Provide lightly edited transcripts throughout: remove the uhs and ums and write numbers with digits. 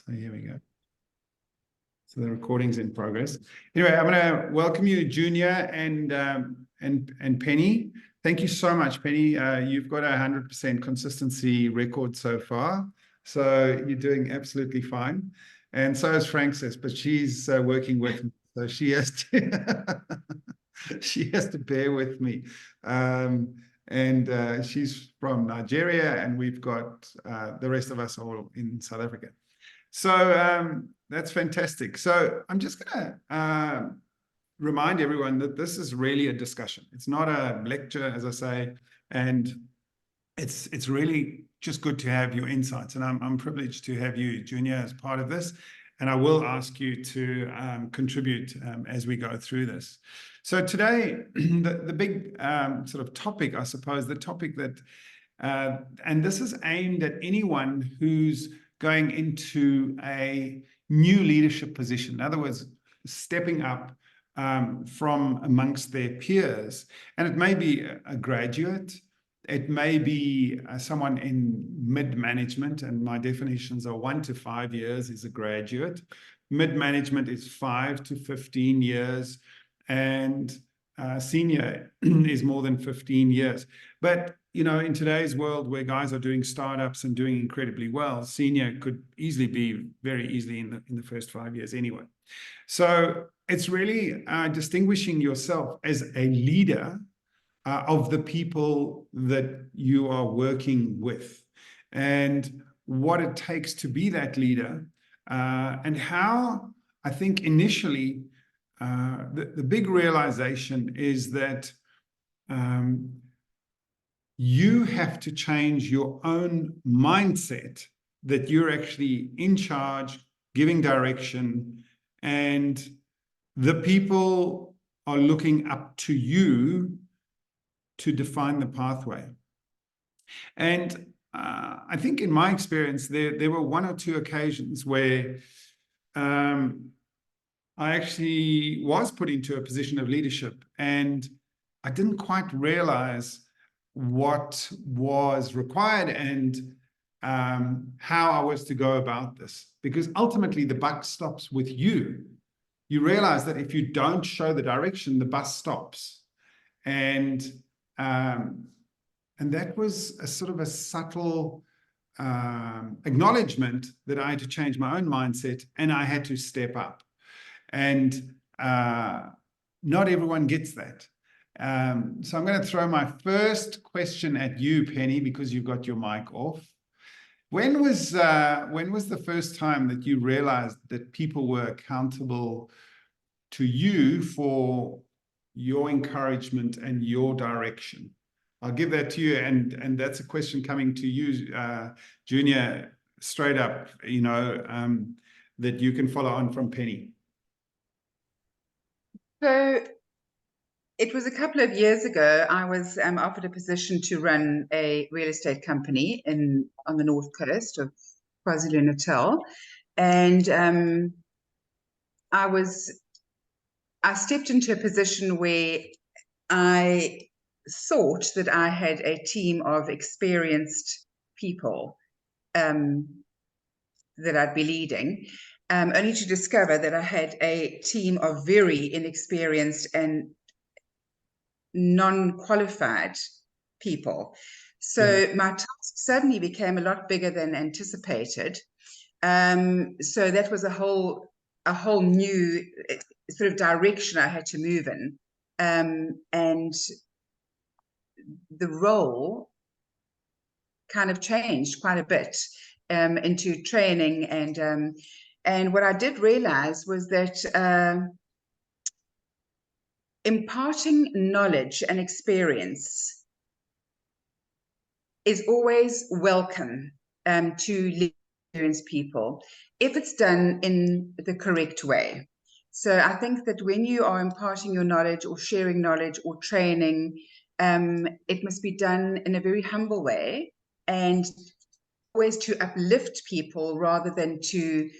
So here we go. So the recording's in progress. Anyway, I'm going to welcome you, Junior and Penny. Thank you so much, Penny. You've got a 100% consistency record so far. So you're doing absolutely fine. And so is Frances, but she's working with me. So she has to, she has to bear with me. She's from Nigeria, and we've got the rest of us all in South Africa. So that's fantastic. So I'm just going to remind everyone that this is really a discussion. It's not a lecture, as I say, and it's really just good to have your insights. And I'm privileged to have you, Junior, as part of this. And I will ask you to contribute as we go through this. So today, the big sort of topic, I suppose, the topic that, and this is aimed at anyone who's going into a new leadership position. In other words, stepping up from amongst their peers. And it may be a graduate, it may be someone in mid-management, and my definitions are 1 to 5 years is a graduate. Mid-management is 5 to 15 years, and senior is more than 15 years. But you know, in today's world where guys are doing startups and doing incredibly well, senior could easily be very easily in the first 5 years anyway. So it's really distinguishing yourself as a leader of the people that you are working with, and what it takes to be that leader, and how I think initially the big realization is that you have to change your own mindset, that you're actually in charge, giving direction, and the people are looking up to you to define the pathway. And I think in my experience, there were 1 or 2 occasions where I actually was put into a position of leadership, and I didn't quite realize what was required and how I was to go about this. Because ultimately, the buck stops with you. You realize that if you don't show the direction, the bus stops. And that was a sort of a subtle acknowledgement that I had to change my own mindset, and I had to step up. And not everyone gets that. So I'm going to throw my first question at you, Penny, because you've got your mic off. When was the first time that you realized that people were accountable to you for your encouragement and your direction? I'll give that to you, and that's a question coming to you, Junior, straight up, you know, that you can follow on from Penny. So it was a couple of years ago. I was offered a position to run a real estate company on the north coast of KwaZulu-Natal, and I stepped into a position where I thought that I had a team of experienced people that I'd be leading, only to discover that I had a team of very inexperienced and non-qualified people. So my task suddenly became a lot bigger than anticipated. So that was a whole new sort of direction I had to move in. And the role kind of changed quite a bit into training. And what I did realize was that imparting knowledge and experience is always welcome to experienced people if it's done in the correct way. So I think that when you are imparting your knowledge or sharing knowledge or training, it must be done in a very humble way, and always to uplift people rather than to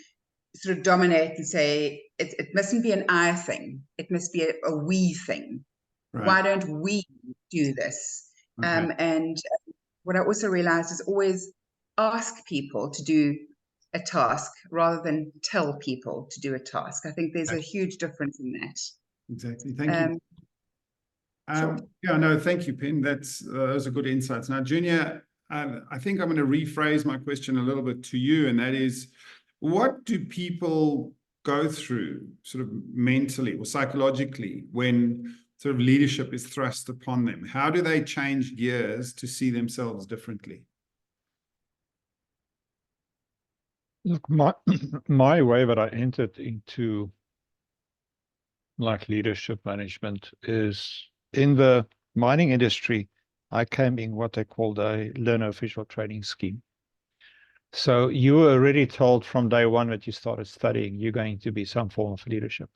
sort of dominate and say, it mustn't be an I thing. It must be a we thing. Right. Why don't we do this? Okay. And what I also realized is always ask people to do a task rather than tell people to do a task. I think there's a huge difference in that. Exactly. Thank you. Sure. Yeah, no, thank you, Pin. Those are good insights. Now, Junior, I think I'm going to rephrase my question a little bit to you, and that is, what do people go through sort of mentally or psychologically when sort of leadership is thrust upon them? How do they change gears to see themselves differently? Look, my way that I entered into like leadership management is in the mining industry. I came in what they called a learner official training scheme. So you were already told from day one that you started studying, you're going to be some form of leadership.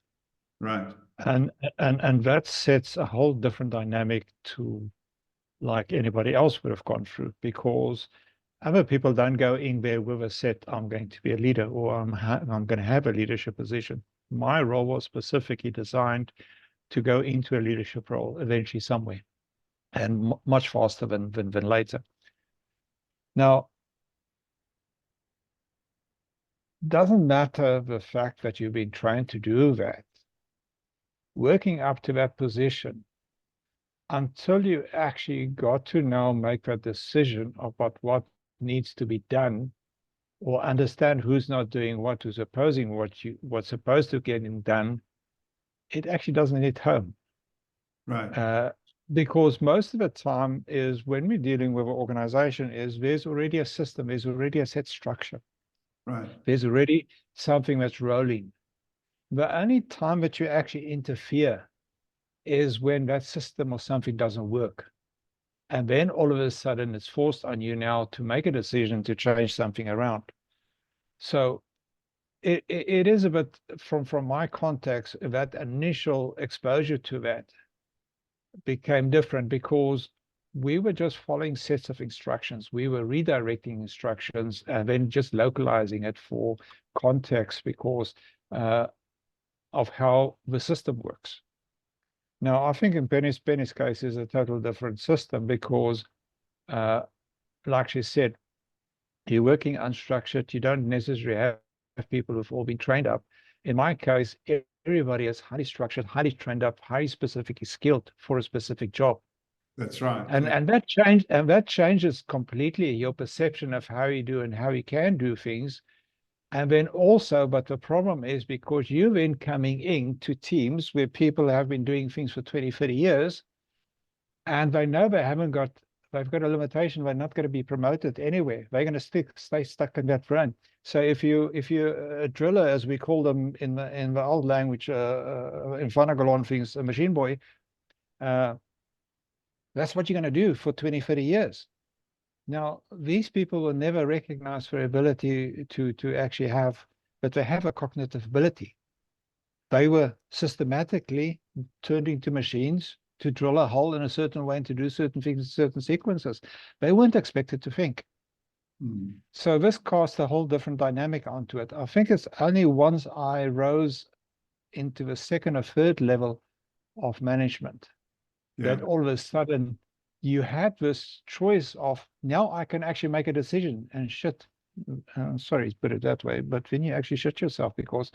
Right. And that sets a whole different dynamic to like anybody else would have gone through, because other people don't go in there with a set, I'm going to be a leader, or I'm going to have a leadership position. My role was specifically designed to go into a leadership role eventually somewhere, and much faster than later. Now, doesn't matter the fact that you've been trained to do that, working up to that position, until you actually got to now make that decision about what needs to be done, or understand who's not doing what, who's opposing what's supposed to get done, it actually doesn't hit home. Right. Because most of the time is when we're dealing with an organization is there's already a system, there's already a set structure. Right. There's already something that's rolling. The only time that you actually interfere is when that system or something doesn't work. And then all of a sudden it's forced on you now to make a decision to change something around. So it is a bit from my context, that initial exposure to that became different because we were just following sets of instructions. We were redirecting instructions and then just localizing it for context because of how the system works. Now, I think in Penny's case is a total different system because, like she said, you're working unstructured. You don't necessarily have people who've all been trained up. In my case, everybody is highly structured, highly trained up, highly specifically skilled for a specific job. That's right. And that changes completely your perception of how you do and how you can do things. And then also, but the problem is because you're then coming into teams where people have been doing things for 20, 30 years, and they know they've got a limitation, they're not going to be promoted anywhere. They're going to stay stuck in that run. So if you're a driller, as we call them in the old language, in Vanagalon things, a machine boy, that's what you're going to do for 20, 30 years. Now, these people will never recognize their ability to actually have, but they have a cognitive ability. They were systematically turned into machines to drill a hole in a certain way and to do certain things in certain sequences. They weren't expected to think. Mm. So this cast a whole different dynamic onto it. I think it's only once I rose into the second or third level of management that all of a sudden you had this choice of, now I can actually make a decision and shit. Sorry to put it that way, but then you actually shit yourself because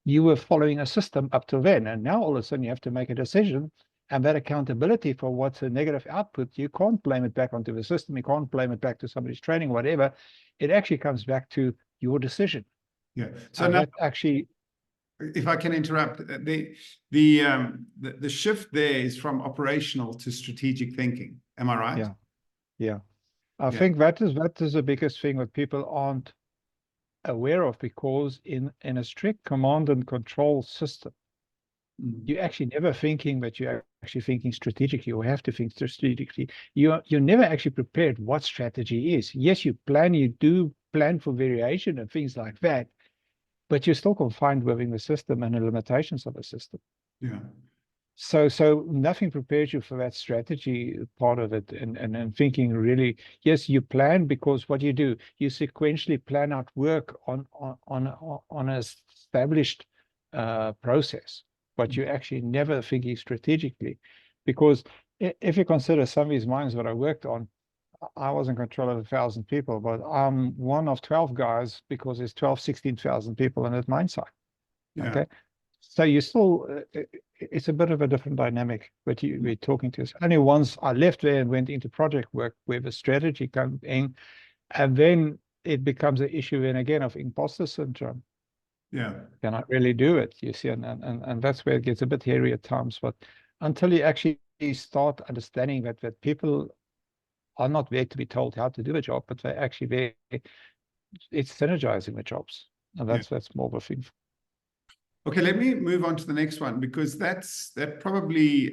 you were following a system up to then. And now all of a sudden you have to make a decision, and that accountability for what's a negative output, you can't blame it back onto the system. You can't blame it back to somebody's training, whatever. It actually comes back to your decision. Yeah. So now, that actually, if I can interrupt, the shift there is from operational to strategic thinking. Am I right? Yeah. Yeah. I think that is the biggest thing that people aren't aware of, because in a strict command and control system, you're actually never thinking that you're actually thinking strategically or have to think strategically. You're never actually prepared what strategy is. Yes, you do plan for variation and things like that, but you're still confined within the system and the limitations of the system. Yeah. So nothing prepares you for that strategy part of it, and thinking really, yes, you plan, because what you do, you sequentially plan out work on an established process, but you're actually never thinking strategically. Because if you consider some of these mines that I worked on, I was in control of 1,000 people, but I'm one of 12 guys because there's 12, 16,000 people in that mine site. Yeah. Okay. So you still, it's a bit of a different dynamic, but we're talking to us. Only once I left there and went into project work where the strategy comes in, and then it becomes an issue, and again, of imposter syndrome. Yeah. Can I really do it? You see, and that's where it gets a bit hairy at times. But until you actually start understanding that people are not there to be told how to do a job, but they're actually there, it's synergizing the jobs. And that's more of a thing. Okay, let me move on to the next one, because that probably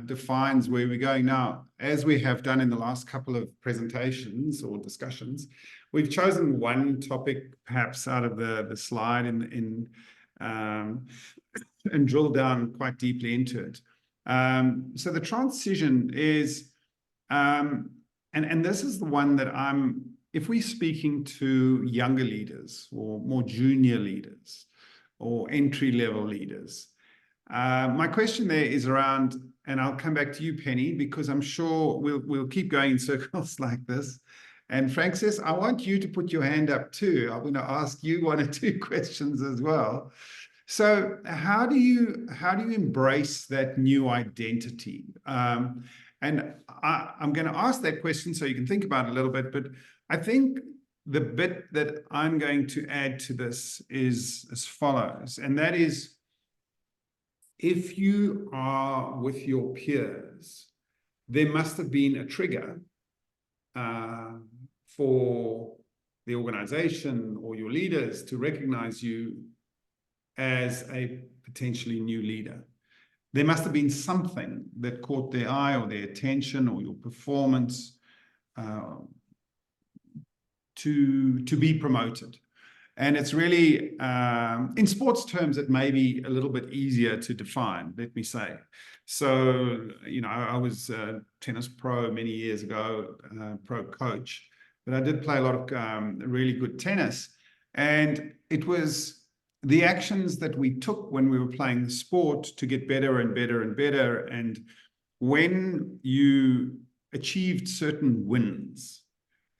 defines where we're going now. As we have done in the last couple of presentations or discussions, we've chosen one topic perhaps out of the slide and drill down quite deeply into it. So the transition is, and this is the one that if we're speaking to younger leaders or more junior leaders, or entry-level leaders. My question there is around, and I'll come back to you, Penny, because I'm sure we'll keep going in circles like this. And Francis, I want you to put your hand up too. I'm going to ask you one or two questions as well. So how do you embrace that new identity? And I'm going to ask that question so you can think about it a little bit, but I think the bit that I'm going to add to this is as follows, and that is, if you are with your peers, there must have been a trigger for the organization or your leaders to recognize you as a potentially new leader. There must have been something that caught their eye or their attention or your performance to be promoted. And it's really, in sports terms, it may be a little bit easier to define, let me say. So, you know, I was a tennis pro many years ago, pro coach, but I did play a lot of really good tennis. And it was the actions that we took when we were playing the sport to get better and better and better. And when you achieved certain wins,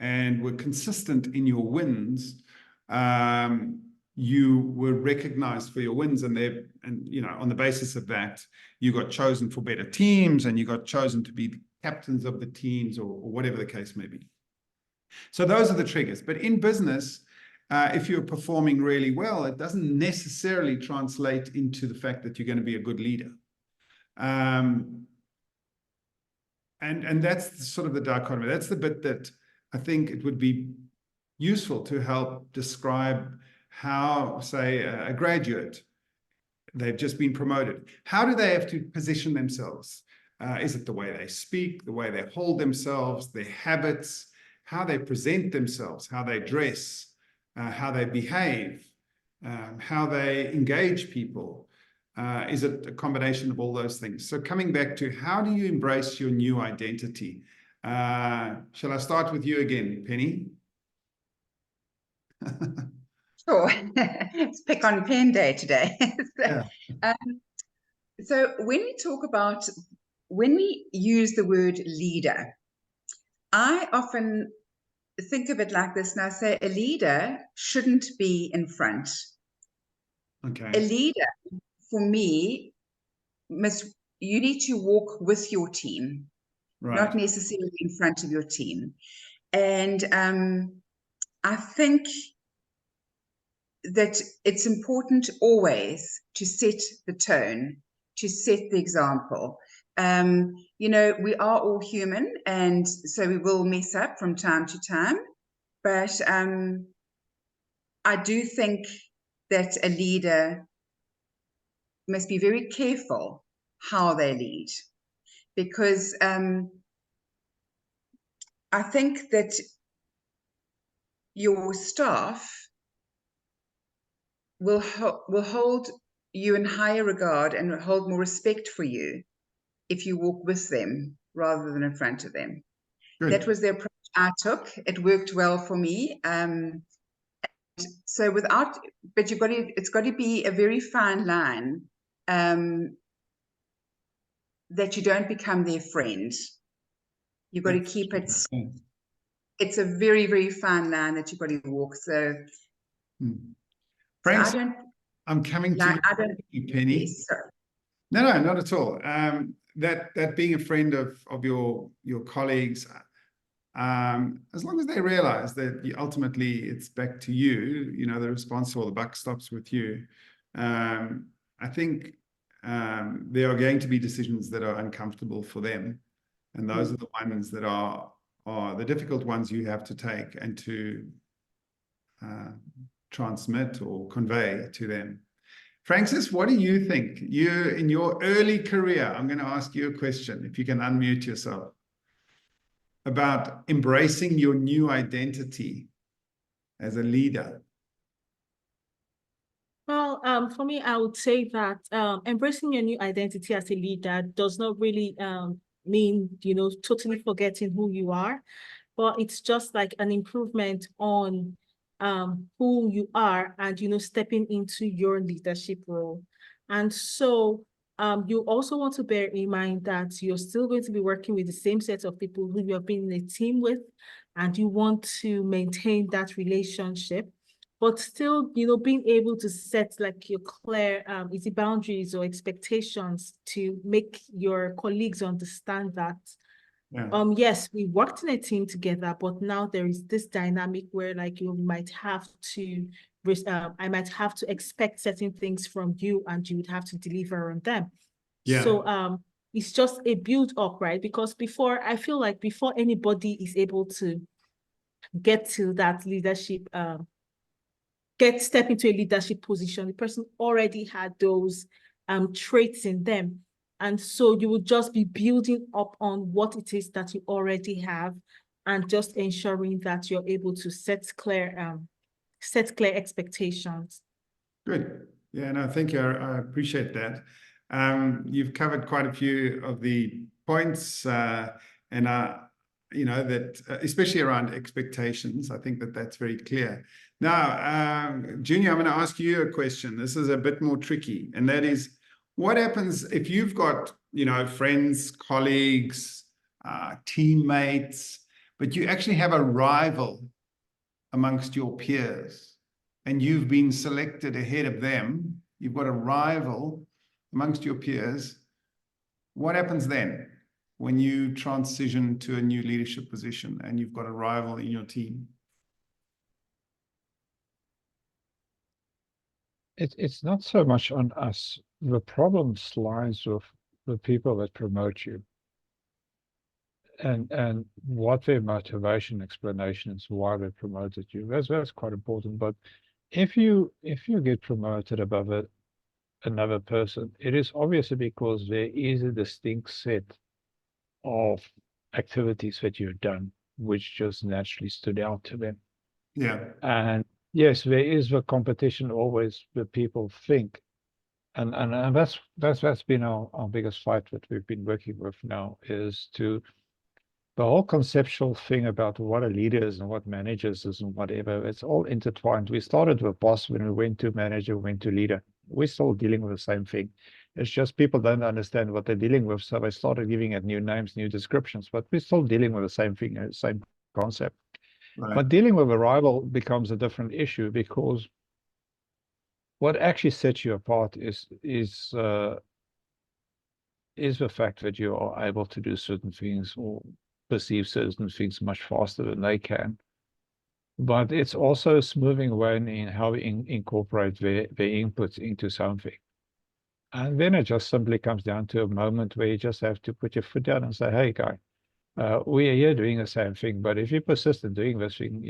and were consistent in your wins, you were recognized for your wins, and you know, on the basis of that, you got chosen for better teams, and you got chosen to be the captains of the teams, or whatever the case may be. So those are the triggers. But in business, if you're performing really well, it doesn't necessarily translate into the fact that you're going to be a good leader. And that's sort of the dichotomy. That's the bit that I think it would be useful to help describe how, say, a graduate, they've just been promoted. How do they have to position themselves? Is it the way they speak, the way they hold themselves, their habits, how they present themselves, how they dress, how they behave, how they engage people? Is it a combination of all those things? So coming back to, how do you embrace your new identity? Shall I start with you again, Penny? Sure. It's pick on pen day today. So when we use the word leader, I often think of it like this, and I say a leader shouldn't be in front. Okay. A leader, for me, you need to walk with your team, Right. not necessarily in front of your team. And I think that it's important always to set the tone, to set the example. You know, we are all human, and so we will mess up from time to time. But I do think that a leader must be very careful how they lead, because I think that your staff will hold you in higher regard and hold more respect for you if you walk with them rather than in front of them. Good. That was the approach I took. It worked well for me. So but it's got to be a very fine line, that you don't become their friend. You've got to That's keep it. yeah. It's a very, very fine line that you've got to walk. So, Hmm. so I Frank, don't I'm coming to like, I don't, you, Penny. yes, sorry. No, no, not at all. That being a friend of your colleagues, as long as they realize that ultimately it's back to you, you know, the response or the buck stops with you. I think there are going to be decisions that are uncomfortable for them, and those are the ones that are the difficult ones you have to take and to transmit or convey to them. Francis, what do you think? You, in your early career, I'm going to ask you a question, if you can unmute yourself, about embracing your new identity as a leader. Well, for me, I would say that embracing your new identity as a leader does not really mean, totally forgetting who you are, but it's just like an improvement on who you are and, stepping into your leadership role. And so you also want to bear in mind that you're still going to be working with the same set of people who you have been in a team with, and you want to maintain that relationship, but still, being able to set like your clear easy boundaries or expectations to make your colleagues understand that Yeah. yes, we worked in a team together, but now there is this dynamic where like you might have to I might have to expect certain things from you and you would have to deliver on them. Yeah. So it's just a build up, right? Because I feel like before anybody is able to get to that leadership step into a leadership position, the person already had those traits in them. And so you will just be building up on what it is that you already have and just ensuring that you're able to set clear expectations. Good. Yeah, no, thank you. I appreciate that. You've covered quite a few of the points, and that especially around expectations. I think that that's very clear. Now, Junior, I'm going to ask you a question. This is a bit more tricky, and that is, what happens if you've got, friends, colleagues, teammates, but you actually have a rival amongst your peers, and you've been selected ahead of them, you've got a rival amongst your peers. What happens then when you transition to a new leadership position and you've got a rival in your team? It's not so much on us. The problem lies with the people that promote you and what their motivation explanation is why they promoted you. That's quite important. But if you get promoted above another person, it is obviously because there is a distinct set of activities that you've done which just naturally stood out to them. Yeah. And yes, there is the competition always that people think. And that's been our biggest fight that we've been working with now, is to the whole conceptual thing about what a leader is and what managers is and whatever. It's all intertwined. We started with boss, when we went to manager, went to leader. We're still dealing with the same thing. It's just people don't understand what they're dealing with, so they started giving it new names, new descriptions, but we're still dealing with the same thing, the same concept. Right. But dealing with a rival becomes a different issue, because what actually sets you apart is the fact that you are able to do certain things or perceive certain things much faster than they can. But it's also a smoothing way in how we incorporate their inputs into something. And then it just simply comes down to a moment where you just have to put your foot down and say, hey, guy, we are here doing the same thing, but if you persist in doing this thing,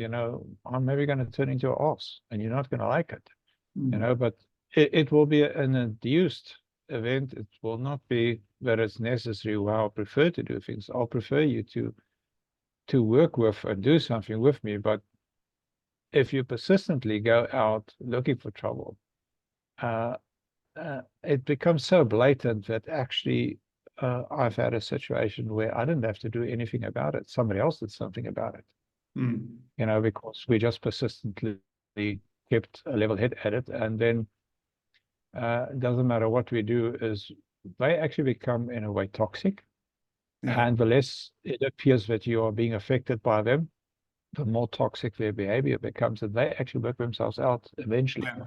I'm maybe going to turn into an ass and you're not going to like it. But it will be an induced event. It will not be that it's necessary how I prefer to do things. I'll prefer you to work with and do something with me. But if you persistently go out looking for trouble, it becomes so blatant that actually I've had a situation where I didn't have to do anything about it. Somebody else did something about it. Because we just persistently kept a level head at it, and then it doesn't matter what we do, is they actually become in a way toxic, Yeah. And the less it appears that you are being affected by them, the more toxic their behavior becomes, and they actually work themselves out eventually. Yeah.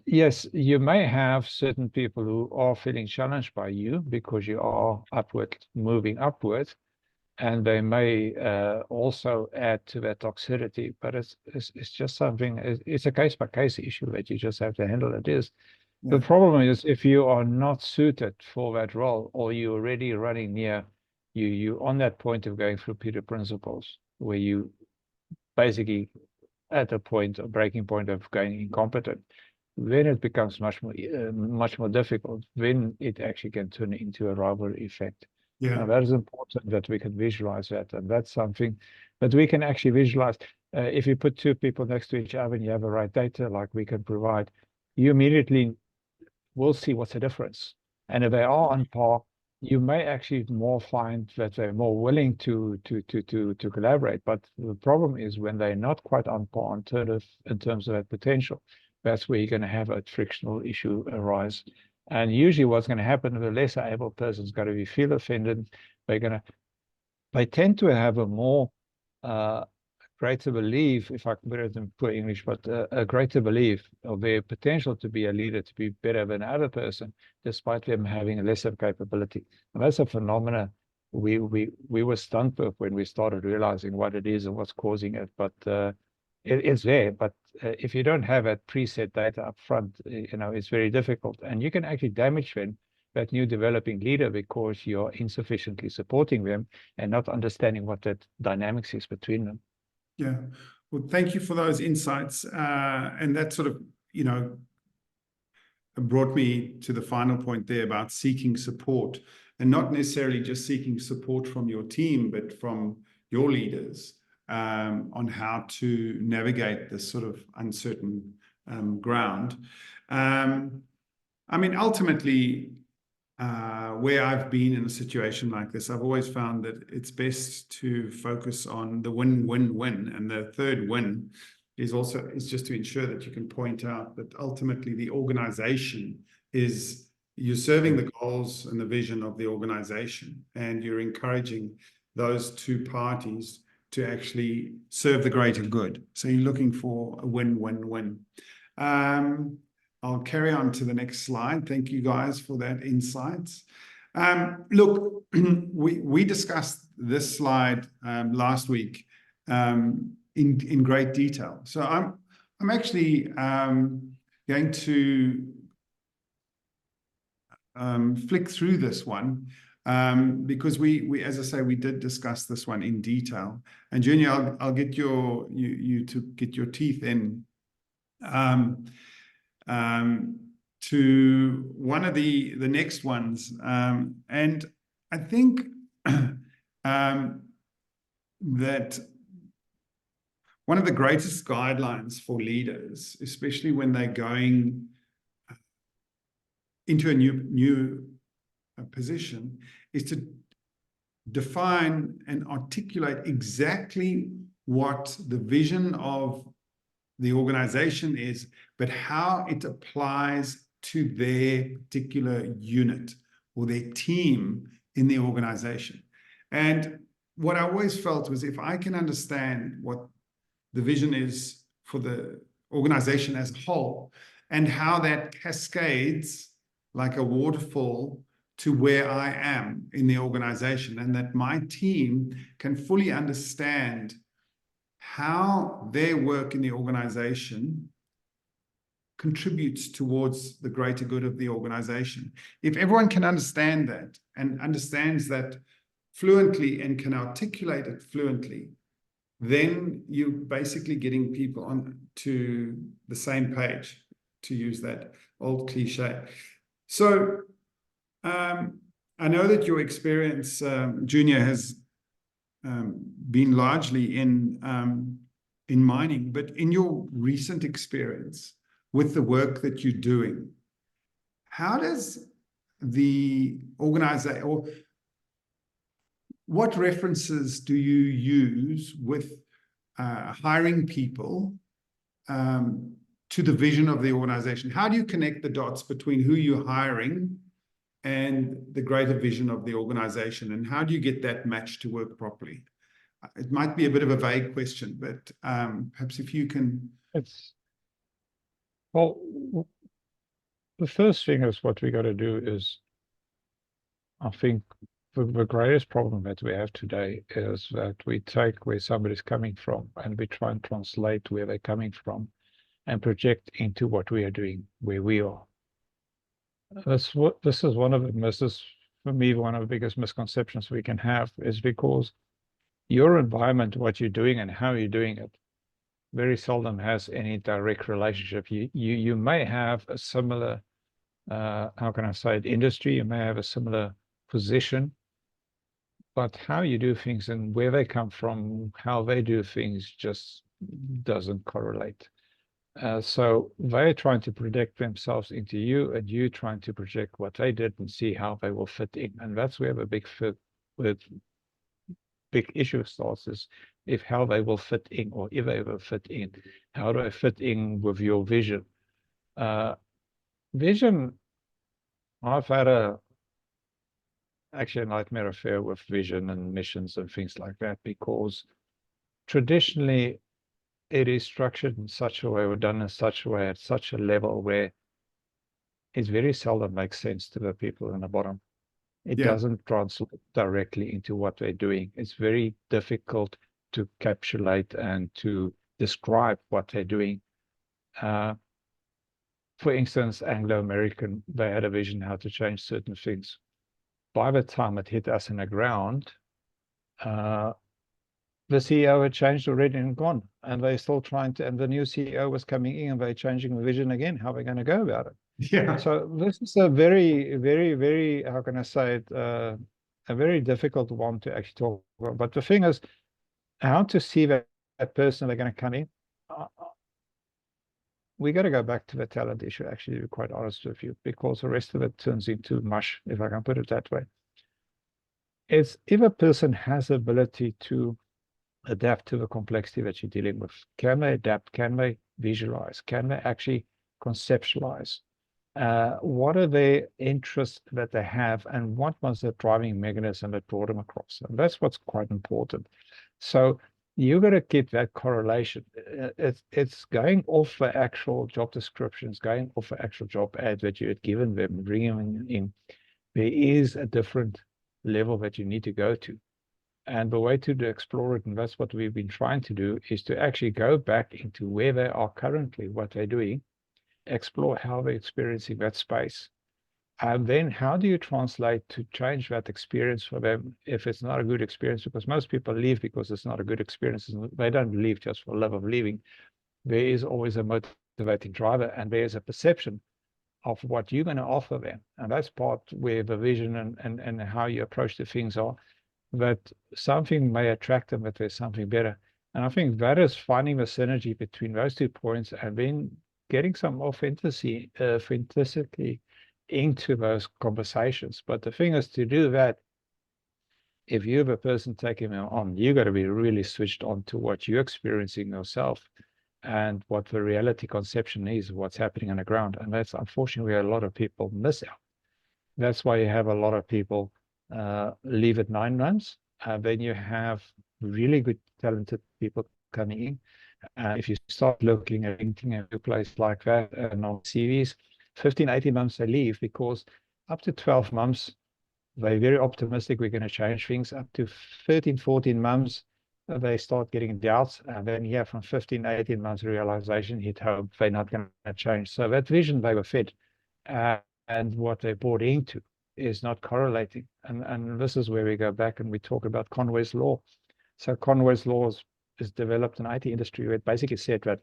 Yes, you may have certain people who are feeling challenged by you because you are moving upwards, and they may also add to that toxicity. But it's just something. It's a case by case issue that you just have to handle. It is. The problem is if you are not suited for that role, or you're already running near you on that point of going through Peter principles, where you basically at a point, a breaking point of going incompetent, then it becomes much more difficult. Then it actually can turn into a rivalry effect. Yeah. Now, that is important that we can visualize that, and that's something that we can actually visualize. If you put two people next to each other and you have the right data, like we can provide, you immediately will see what's the difference. And if they are on par, you may actually more find that they're more willing to collaborate. But the problem is when they're not quite on par in terms of that potential, that's where you're going to have a frictional issue arise. And usually what's going to happen, the lesser able person's going to feel offended. They tend to have a more greater belief, if I can put it in poor English, but a greater belief of their potential to be a leader, to be better than another person, despite them having a lesser capability. And that's a phenomena we were stunned with when we started realizing what it is and what's causing it. But it's there. But if you don't have that preset data up front, it's very difficult. And you can actually damage them, that new developing leader, because you're insufficiently supporting them and not understanding what that dynamics is between them. Yeah. Well, thank you for those insights. And that sort of, brought me to the final point there about seeking support, and not necessarily just seeking support from your team, but from your leaders on how to navigate this sort of uncertain ground. I mean, ultimately, where I've been in a situation like this, I've always found that it's best to focus on the win-win-win. And the third win is just to ensure that you can point out that ultimately the organization is, you're serving the goals and the vision of the organization, and you're encouraging those two parties to actually serve the greater good. So you're looking for a win-win-win. I'll carry on to the next slide. Thank you guys for that insights. Look, we discussed this slide last week in great detail. So I'm actually going to flick through this one because we, as I say, we did discuss this one in detail. And Junior, I'll get you to get your teeth in to one of the next ones. And I think that one of the greatest guidelines for leaders, especially when they're going into a new position, is to define and articulate exactly what the vision of the organization is, but how it applies to their particular unit or their team in the organization. And what I always felt was, if I can understand what the vision is for the organization as a whole, and how that cascades like a waterfall to where I am in the organization, and that my team can fully understand how their work in the organization contributes towards the greater good of the organization. If everyone can understand that and understands that fluently and can articulate it fluently, then you're basically getting people on to the same page, to use that old cliche. So I know that your experience, Junior, has been largely in mining, but in your recent experience with the work that you're doing, how does the organization, or what references do you use with hiring people to the vision of the organization? How do you connect the dots between who you're hiring and the greater vision of the organization? And how do you get that match to work properly? It might be a bit of a vague question, but perhaps if you can. It's, well, the first thing is what we got to do is, I think the greatest problem that we have today is that we take where somebody's coming from and we try and translate where they're coming from and project into what we are doing, where we are. This is one of the for me, one of the biggest misconceptions we can have is because your environment, what you're doing and how you're doing it, very seldom has any direct relationship. You may have a similar, how can I say it, industry, you may have a similar position, but how you do things and where they come from, how they do things just doesn't correlate. So they're trying to project themselves into you, and you trying to project what they did and see how they will fit in. And that's where the big issue starts, is if how they will fit in, or if they will fit in. How do I fit in with your vision? Vision, I've had actually a nightmare affair with vision and missions and things like that, because traditionally it is structured in such a way, or done in such a way, at such a level where it very seldom makes sense to the people in the bottom. It doesn't translate directly into what they're doing. It's very difficult to encapsulate and to describe what they're doing. For instance, Anglo-American, they had a vision how to change certain things. By the time it hit us in the ground, the CEO had changed already and gone, and they're still trying to, and the new CEO was coming in and they're changing the vision again. How are we going to go about it? Yeah. So this is a very, very, very, how can I say it, a very difficult one to actually talk about. But the thing is, how to see that person they're going to come in. We got to go back to the talent issue, actually, to be quite honest with you, because the rest of it turns into mush, if I can put it that way. It's if a person has the ability to adapt to the complexity that you're dealing with. Can they adapt? Can they visualize? Can they actually conceptualize? What are their interests that they have, and what was the driving mechanism that brought them across? And that's what's quite important. So you got to get that correlation. It's going off the actual job descriptions, going off the actual job ad that you had given them, bringing them in. There is a different level that you need to go to. And the way to explore it, and that's what we've been trying to do, is to actually go back into where they are currently, what they're doing, explore how they're experiencing that space. And then how do you translate to change that experience for them if it's not a good experience? Because most people leave because it's not a good experience. They don't leave just for love of leaving. There is always a motivating driver, and there's a perception of what you're going to offer them. And that's part where the vision and how you approach the things are. That something may attract them, but there's something better. And I think that is finding the synergy between those 2 points, and then getting some authenticity into those conversations. But the thing is, to do that, if you're the person taking them on, you got to be really switched on to what you're experiencing yourself and what the reality conception is, what's happening on the ground. And that's unfortunately where a lot of people miss out. That's why you have a lot of people leave at 9 months. Then you have really good, talented people coming in. If you start looking at LinkedIn, a place like that, and on CVs, 15, 18 months they leave, because up to 12 months, they're very optimistic we're going to change things. Up to 13, 14 months, they start getting doubts. And then here from 15, 18 months, realization hit home, they're not going to change. So that vision they were fed and what they bought into is not correlating. And this is where we go back and we talk about Conway's Law. So Conway's Law is developed in the IT industry, where it basically said that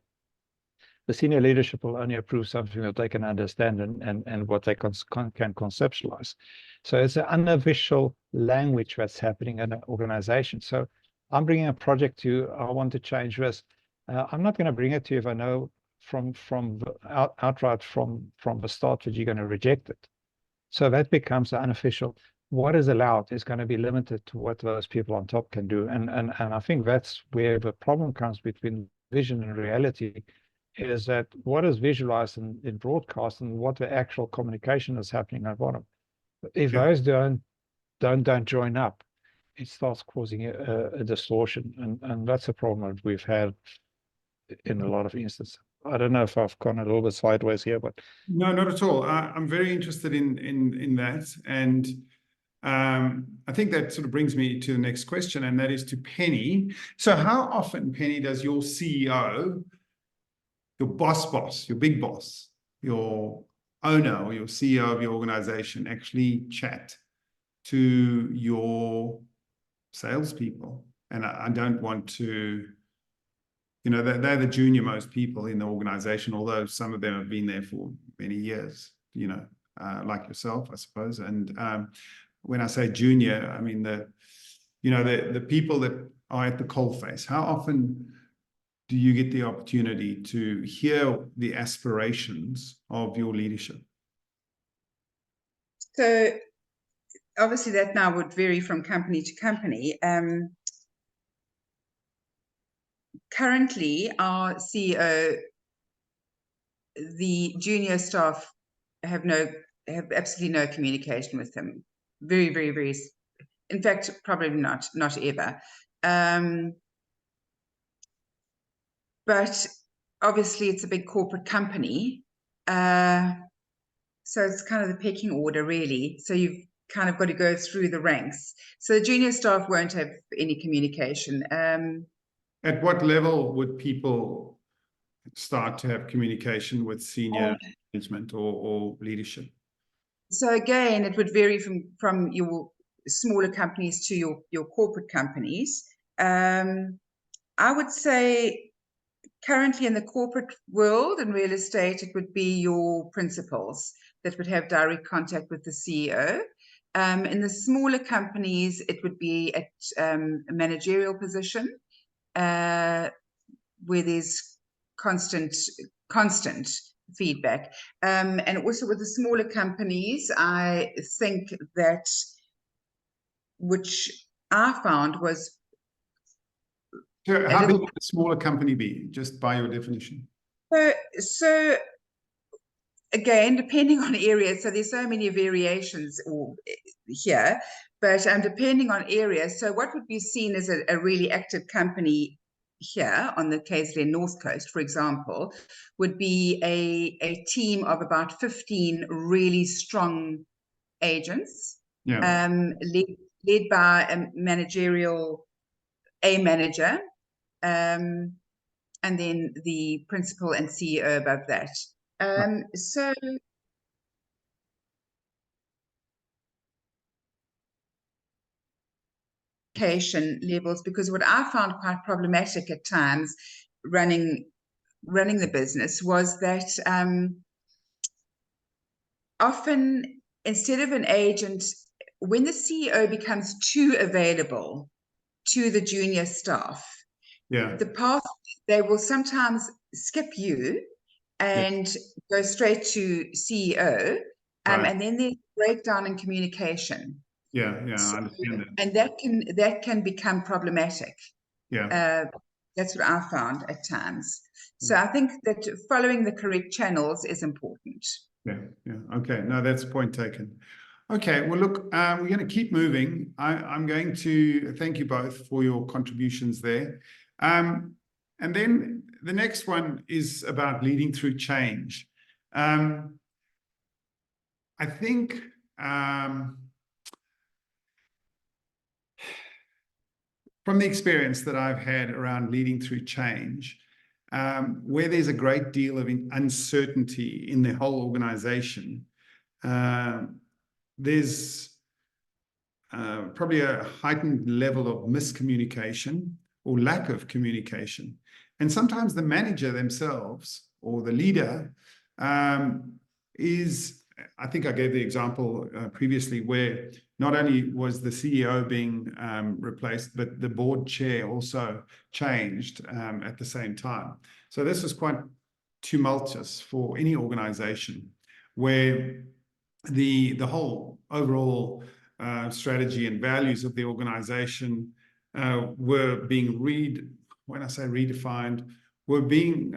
the senior leadership will only approve something that they can understand and what they can conceptualize. So it's an unofficial language that's happening in an organization. So I'm bringing a project to you. I want to change this. I'm not going to bring it to you if I know outright from the start that you're going to reject it. So that becomes unofficial. What is allowed is going to be limited to what those people on top can do. And I think that's where the problem comes between vision and reality, is that what is visualized in broadcast and what the actual communication is happening at bottom. If Yeah. those don't join up, it starts causing a distortion, and that's a problem that we've had in a lot of instances. I don't know if I've gone a little bit sideways here, but No, not at all. I'm very interested in that, and I think that sort of brings me to the next question, and that is to Penny. So, how often, Penny, does your CEO, your boss, your big boss, your owner or your CEO of your organization actually chat to your salespeople? And I don't want to, they're the junior most people in the organization, although some of them have been there for many years, like yourself, I suppose. And when I say junior, I mean the people that are at the coalface. How often do you get the opportunity to hear the aspirations of your leadership? So obviously that now would vary from company to company. Currently, our CEO, the junior staff have absolutely no communication with him. Very, very, very. In fact, probably not ever. But obviously, it's a big corporate company, so it's kind of the pecking order, really. So you've kind of got to go through the ranks. So the junior staff won't have any communication. At what level would people start to have communication with senior management or leadership? So again, it would vary from your smaller companies to your corporate companies. I would say currently in the corporate world and real estate, it would be your principals that would have direct contact with the CEO. In the smaller companies, it would be at a managerial position where there's constant feedback. And also with the smaller companies, I think that which I found was. So how big would a smaller company be, just by your definition? So again, depending on areas, so there's so many variations here, but depending on areas, so what would be seen as a really active company here on the KZN North Coast, for example, would be a team of about 15 really strong agents, led by a manager, and then the principal and CEO above that. So levels, because what I found quite problematic at times running the business was that often instead of an agent, when the CEO becomes too available to the junior staff, the path, they will sometimes skip you and go straight to CEO, and then there's breakdown in communication. I understand that. And that can become problematic. That's what I found at times. So I think that following the correct channels is important. Okay, no, that's point taken. Okay, well, look, we're going to keep moving. I'm going to thank you both for your contributions there. And then the next one is about leading through change. I think from the experience that I've had around leading through change, where there's a great deal of uncertainty in the whole organization, there's probably a heightened level of miscommunication or lack of communication. And sometimes the manager themselves or the leader is, I think I gave the example previously where not only was the CEO being replaced, but the board chair also changed at the same time. So this was quite tumultuous for any organization where the whole overall strategy and values of the organization were being redefined, were being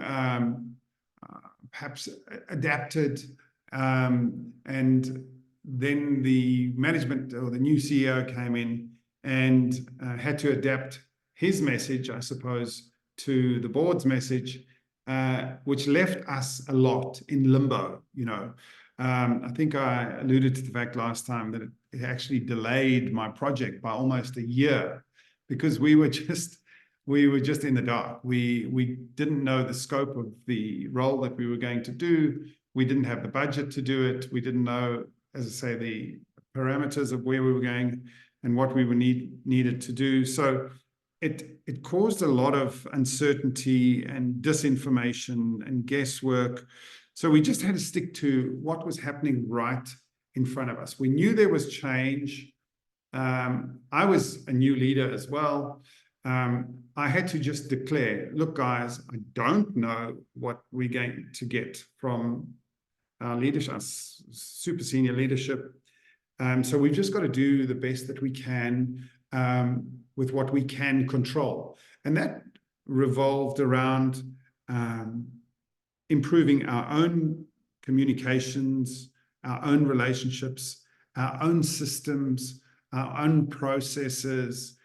perhaps adapted, and then the management or the new CEO came in and had to adapt his message, I suppose, to the board's message, which left us a lot in limbo. I think I alluded to the fact last time that it actually delayed my project by almost a year, because we were just in the dark. We didn't know the scope of the role that we were going to do. We didn't have the budget to do it. We didn't know, as I say, the parameters of where we were going and what we needed to do. So it caused a lot of uncertainty and disinformation and guesswork. So we just had to stick to what was happening right in front of us. We knew there was change. I was a new leader as well. I had to just declare, look, guys, I don't know what we're going to get from our leadership, our super senior leadership. So we've just got to do the best that we can with what we can control. And that revolved around improving our own communications, our own relationships, our own systems, our own processes,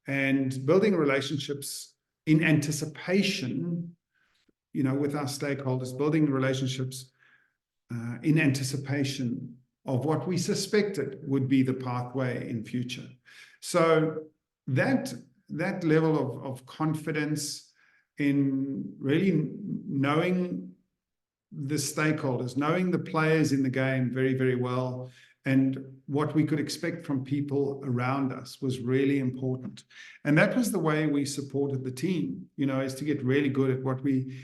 and building relationships in anticipation, with our stakeholders, building relationships in anticipation of what we suspected would be the pathway in future. So that level of confidence in really knowing the stakeholders, knowing the players in the game very, very well, and what we could expect from people around us was really important. And that was the way we supported the team, is to get really good at what we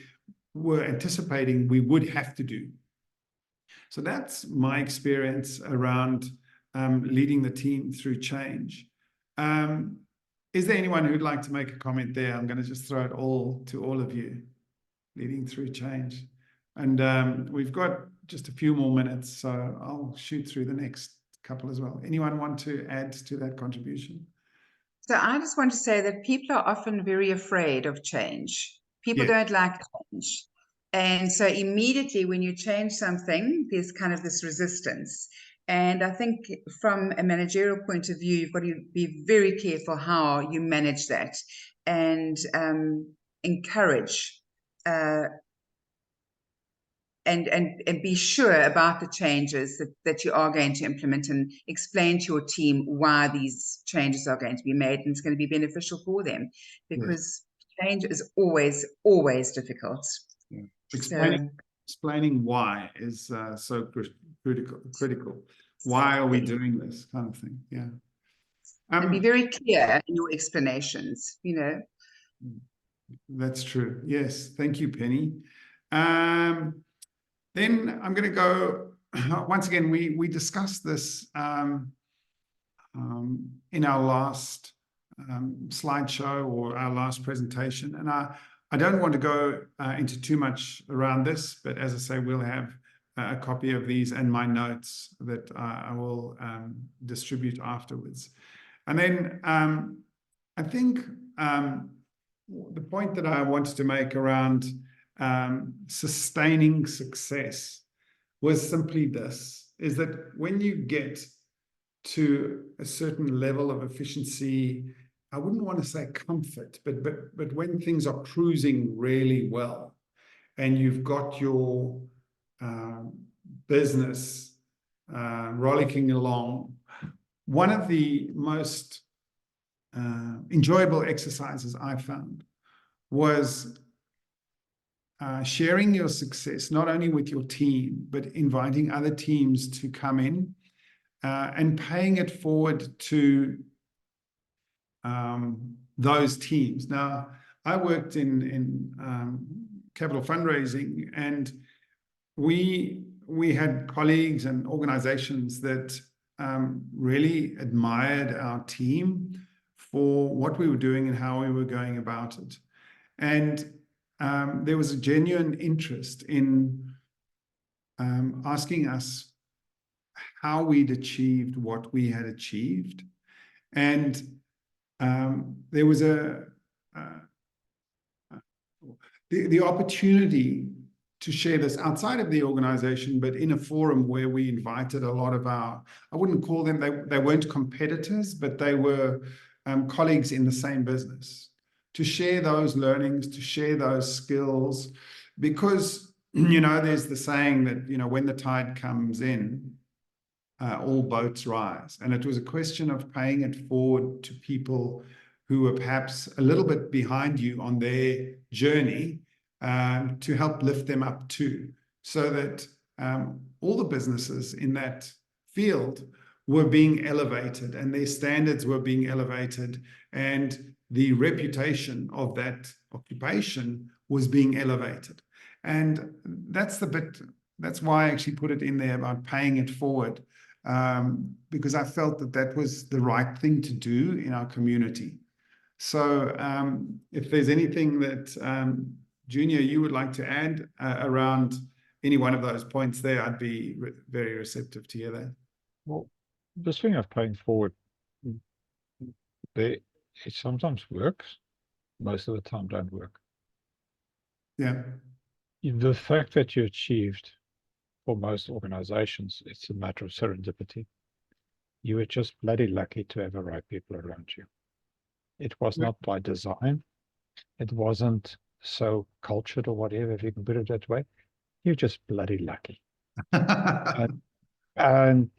were anticipating we would have to do. So that's my experience around leading the team through change. Is there anyone who'd like to make a comment there? I'm going to just throw it all to all of you, leading through change. And we've got just a few more minutes, so I'll shoot through the next couple as well. Anyone want to add to that contribution? So I just want to say that people are often very afraid of change. People don't like change. And so immediately when you change something, there's kind of this resistance. And I think from a managerial point of view, you've got to be very careful how you manage that and encourage and be sure about the changes that you are going to implement, and explain to your team why these changes are going to be made and it's going to be beneficial for them, because change is always, always difficult. Yeah. Explaining why is so critical. Why are we doing this kind of thing? Yeah. And be very clear in your explanations, That's true. Yes. Thank you, Penny. Then I'm going to go, once again, we discussed this in our last slideshow or our last presentation. And I don't want to go into too much around this, but as I say, we'll have a copy of these and my notes that I will distribute afterwards. And then I think the point that I wanted to make around sustaining success was simply this, is that when you get to a certain level of efficiency, I wouldn't want to say comfort, but when things are cruising really well and you've got your business rollicking along, one of the most enjoyable exercises I found was sharing your success, not only with your team, but inviting other teams to come in and paying it forward to those teams. Now, I worked in capital fundraising, and we had colleagues and organizations that really admired our team for what we were doing and how we were going about it. And there was a genuine interest in asking us how we'd achieved what we had achieved. And there was the opportunity to share this outside of the organization, but in a forum where we invited a lot of our, I wouldn't call them, they weren't competitors, but they were colleagues in the same business, to share those learnings, to share those skills, because, you know, there's the saying that, you know, when the tide comes in, all boats rise. And it was a question of paying it forward to people who were perhaps a little bit behind you on their journey, to help lift them up too, so that all the businesses in that field were being elevated and their standards were being elevated, and the reputation of that occupation was being elevated. And that's the bit, that's why I actually put it in there about paying it forward, because I felt that that was the right thing to do in our community. So if there's anything that Junior, you would like to add around any one of those points there, I'd be very receptive to hear that. Well, this thing of paying forward, it sometimes works, most of the time don't work. Yeah. The fact that you achieved, for most organizations, it's a matter of serendipity. You were just bloody lucky to have the right people around you. It was not by design. It wasn't so cultured or whatever, if you can put it that way. You're just bloody lucky. And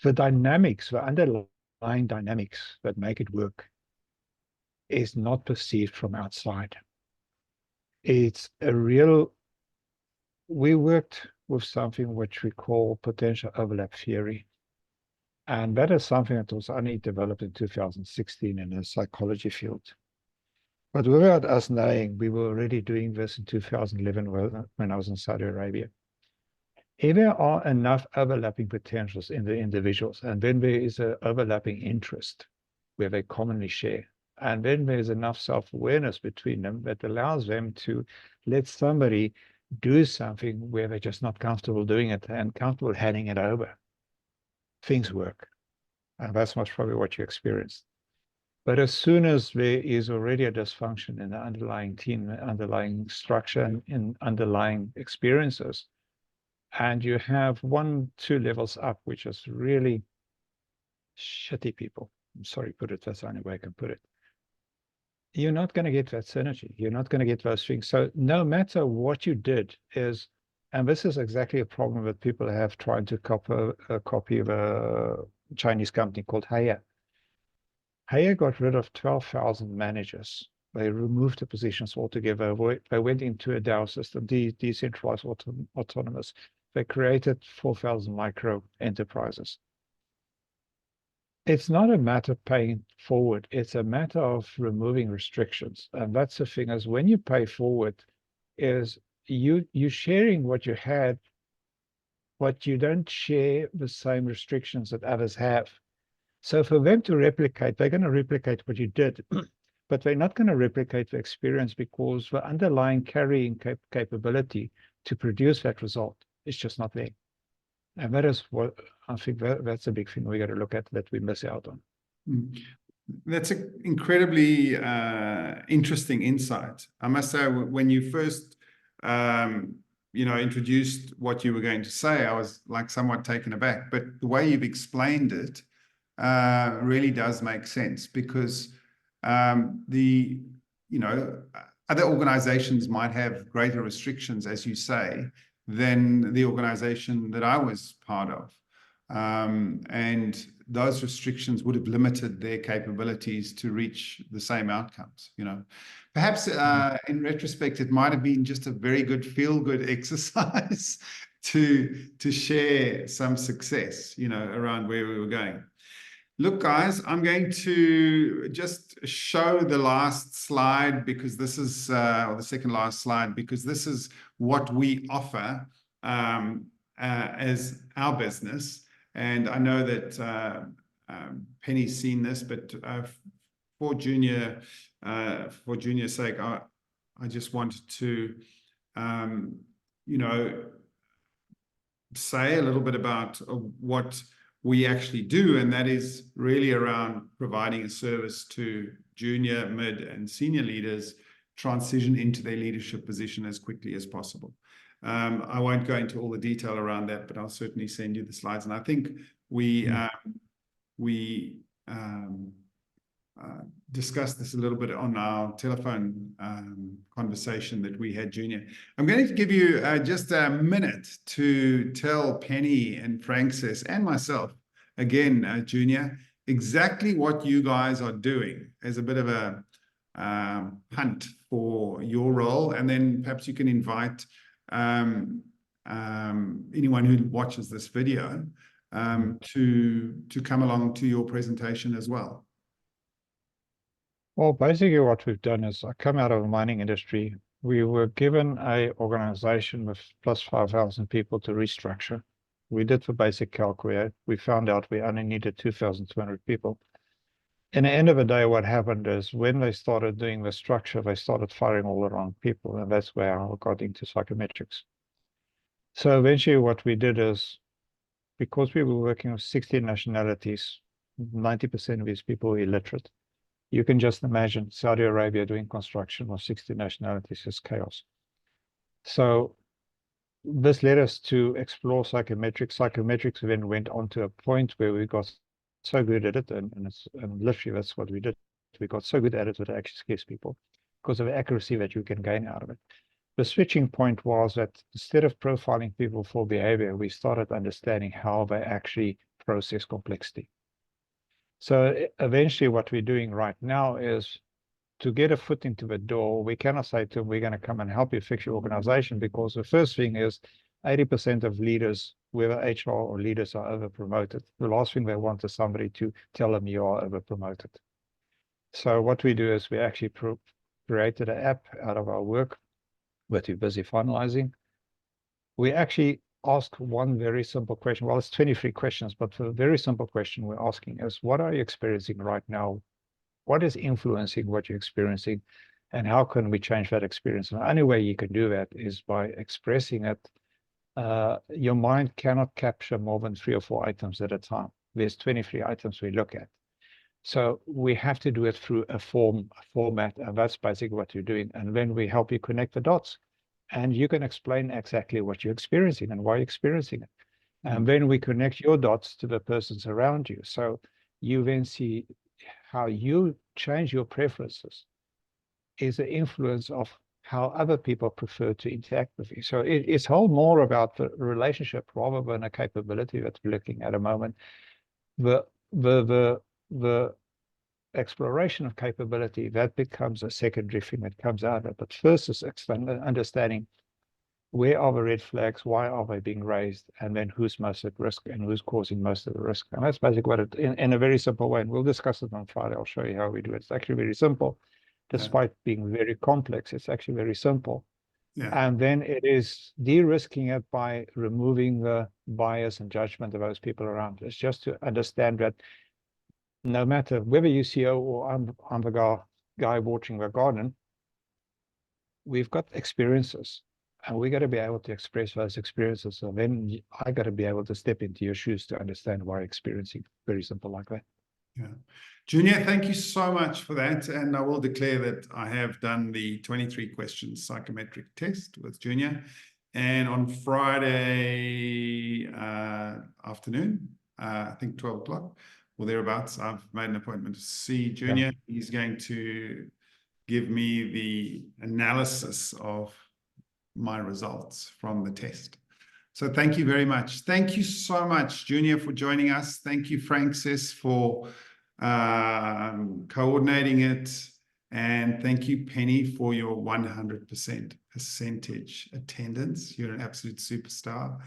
the dynamics, the underlying dynamics that make it work is not perceived from outside. It's a real, we worked with something which we call potential overlap theory. And that is something that was only developed in 2016 in the psychology field. But without us knowing, we were already doing this in 2011 when I was in Saudi Arabia. If there are enough overlapping potentials in the individuals, and then there is an overlapping interest where they commonly share, and then there's enough self-awareness between them that allows them to let somebody do something where they're just not comfortable doing it and comfortable handing it over, things work. And that's most probably what you experienced. But as soon as there is already a dysfunction in the underlying team, underlying structure, and in underlying experiences, and you have 1-2 levels up, which is really shitty people, I'm sorry to put it, that's the only way I can put it, you're not going to get that synergy. You're not going to get those things. So no matter what you did is, and this is exactly a problem that people have trying to copy of a Chinese company called Haier. Haier got rid of 12,000 managers. They removed the positions altogether. They went into a DAO system, decentralized autonomous. They created 4,000 micro enterprises. It's not a matter of paying forward. It's a matter of removing restrictions. And that's the thing, is when you pay forward, is you sharing what you had, but you don't share the same restrictions that others have. So for them to replicate, they're going to replicate what you did, but they're not going to replicate the experience, because the underlying carrying capability to produce that result is just not there. And that is what I think that's a big thing we got to look at, that we miss out on. That's an incredibly interesting insight. I must say, when you first introduced what you were going to say, I was like somewhat taken aback. But the way you've explained it really does make sense, because other organizations might have greater restrictions, as you say, than the organization that I was part of. And those restrictions would have limited their capabilities to reach the same outcomes. Perhaps in retrospect, it might have been just a very good feel-good exercise to share some success, around where we were going. Look, guys, I'm going to just show the last slide, because this is, or the second last slide, because this is what we offer as our business. And I know that Penny's seen this, but for Junior's sake, I just wanted to, say a little bit about what we actually do, and that is really around providing a service to junior, mid, and senior leaders transition into their leadership position as quickly as possible. I won't go into all the detail around that, but I'll certainly send you the slides. And I think we discussed this a little bit on our telephone conversation that we had, Junior. I'm going to give you just a minute to tell Penny and Francis and myself, again, Junior, exactly what you guys are doing as a bit of a hunt for your role. And then perhaps you can invite anyone who watches this video to come along to your presentation as well. Well, basically what we've done is I come out of the mining industry. We were given an organization with plus 5,000 people to restructure. We did the basic calculate. We found out we only needed 2,200 people. In the end of the day, what happened is when they started doing the structure, they started firing all the wrong people. And that's where I got into psychometrics. So eventually what we did is, because we were working with 16 nationalities, 90% of these people were illiterate. You can just imagine Saudi Arabia doing construction with 60 nationalities is chaos. So this led us to explore psychometrics. Psychometrics then went on to a point where we got so good at it, and literally that's what we did. We got so good at it that it actually scares people because of the accuracy that you can gain out of it. The switching point was that instead of profiling people for behavior, we started understanding how they actually process complexity. So eventually what we're doing right now is to get a foot into the door. We cannot say to them, we're going to come and help you fix your organization, because the first thing is 80% of leaders, whether HR or leaders, are over promoted. The last thing they want is somebody to tell them you are over promoted. So what we do is we actually created an app out of our work that we're busy finalizing. We actually ask one very simple question. Well, it's 23 questions, but the very simple question we're asking is, what are you experiencing right now? What is influencing what you're experiencing? And how can we change that experience? And the only way you can do that is by expressing it. Your mind cannot capture more than 3 or 4 items at a time. There's 23 items we look at. So we have to do it through a format, and that's basically what you're doing. And then we help you connect the dots. And you can explain exactly what you're experiencing and why you're experiencing it. And then we connect your dots to the persons around you. So you then see how you change your preferences is the influence of how other people prefer to interact with you. So it's whole more about the relationship rather than a capability that we're looking at a moment. The exploration of capability, that becomes a secondary thing that comes out of it. But first is understanding where are the red flags, why are they being raised, and then who's most at risk and who's causing most of the risk. And that's basically what it, in a very simple way, and we'll discuss it on Friday. I'll show you how we do it. It's actually very simple. Despite being very complex, it's actually very simple. Yeah. And then it is de-risking it by removing the bias and judgment of those people around. It's just to understand that no matter whether you're CEO or I'm the guy watching the garden, we've got experiences, and we got to be able to express those experiences. So then I got to be able to step into your shoes to understand why you're experiencing. Very simple like that. Yeah. Junior, thank you so much for that. And I will declare that I have done the 23 questions psychometric test with Junior. And on Friday afternoon, I think 12 o'clock or thereabouts, I've made an appointment to see Junior. Yeah. He's going to give me the analysis of my results from the test. So thank you very much. Thank you so much, Junior, for joining us. Thank you, Francis, for coordinating it. And thank you, Penny, for your 100% percentage attendance. You're an absolute superstar.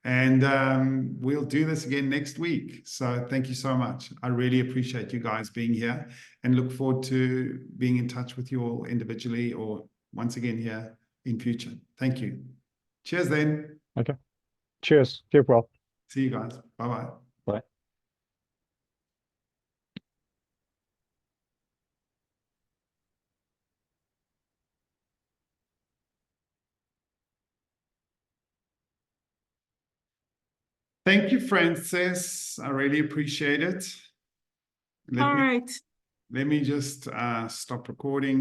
And we'll do this again next week. So thank you so much. I really appreciate you guys being here and look forward to being in touch with you all individually or once again here in future. Thank you. Cheers then. Okay. Cheers. Keep well. See you guys. Bye-bye. Bye. Thank you, Francis. I really appreciate it. All right. Let me just stop recording.